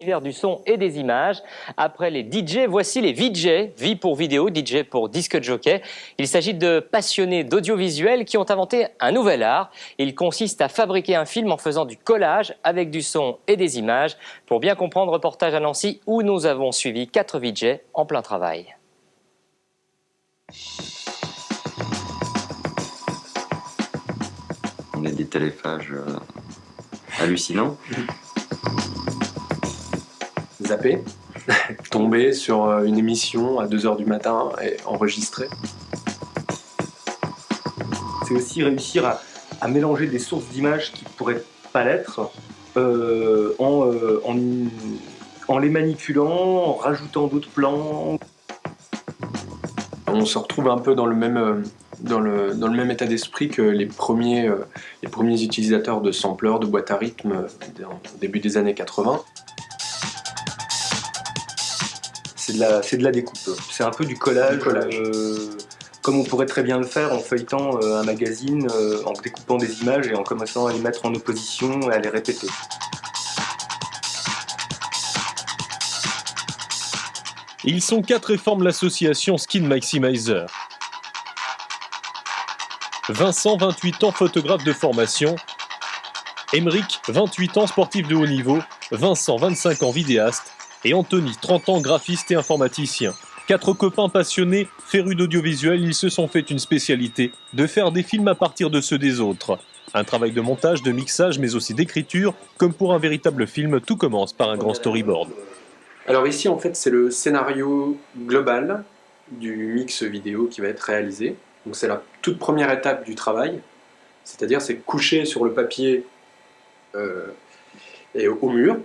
L'univers du son et des images. Après les DJ, voici les VJ, V pour vidéo, DJ pour disque jockey. Il s'agit de passionnés d'audiovisuel qui ont inventé un nouvel art. Il consiste à fabriquer un film en faisant du collage avec du son et des images. Pour bien comprendre, reportage à Nancy où nous avons suivi 4 VJ en plein travail. On a des téléphages hallucinants. Zapper, tomber sur une émission à 2 h du matin et enregistrer. C'est aussi réussir à mélanger des sources d'images qui ne pourraient pas l'être en les manipulant, en rajoutant d'autres plans. On se retrouve un peu dans le même état d'esprit que les premiers utilisateurs de sampleurs, de boîtes à rythme au début des années 80. C'est de la découpe, c'est un peu du collage. Comme on pourrait très bien le faire en feuilletant un magazine, en découpant des images et en commençant à les mettre en opposition et à les répéter. Ils sont 4 et forment l'association Skin Maximizer. Vincent, 28 ans, photographe de formation. Émeric, 28 ans, sportif de haut niveau. Vincent, 25 ans, vidéaste. Et Anthony, 30 ans, graphiste et informaticien. 4 copains passionnés, férus d'audiovisuel, ils se sont fait une spécialité, de faire des films à partir de ceux des autres. Un travail de montage, de mixage, mais aussi d'écriture. Comme pour un véritable film, tout commence par un grand storyboard. Alors ici, en fait, c'est le scénario global du mix vidéo qui va être réalisé. Donc c'est la toute première étape du travail, c'est-à-dire c'est coucher sur le papier et au mur,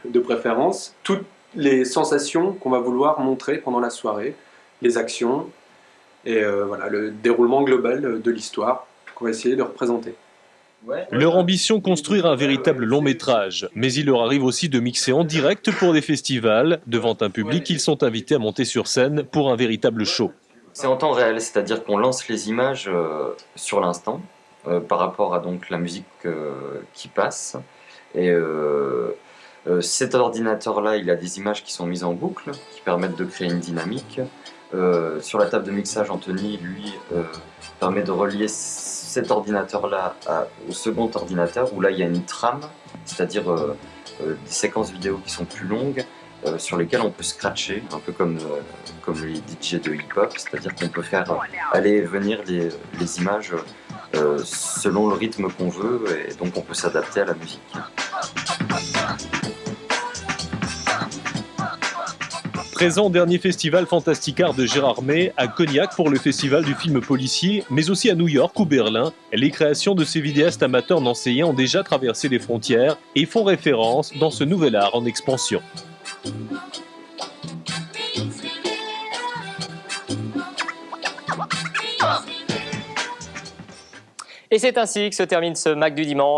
de préférence, toutes les sensations qu'on va vouloir montrer pendant la soirée, les actions et voilà, le déroulement global de l'histoire qu'on va essayer de représenter. Leur ambition, construire un véritable long métrage. Mais il leur arrive aussi de mixer en direct pour des festivals. Devant un public, ils sont invités à monter sur scène pour un véritable show. C'est en temps réel, c'est-à-dire qu'on lance les images sur l'instant par rapport à donc la musique qui passe. Et cet ordinateur-là, il a des images qui sont mises en boucle, qui permettent de créer une dynamique. Sur la table de mixage, Anthony, lui, permet de relier cet ordinateur-là au second ordinateur, où là, il y a une trame, c'est-à-dire des séquences vidéo qui sont plus longues, sur lesquelles on peut scratcher, un peu comme les DJ de hip-hop, c'est-à-dire qu'on peut faire aller et venir les images selon le rythme qu'on veut, et donc on peut s'adapter à la musique. Présent au dernier festival Fantasticard de Gérard May, à Cognac pour le festival du film policier, mais aussi à New York ou Berlin, les créations de ces vidéastes amateurs nancéiens ont déjà traversé les frontières et font référence dans ce nouvel art en expansion. Et c'est ainsi que se termine ce Mac du dimanche.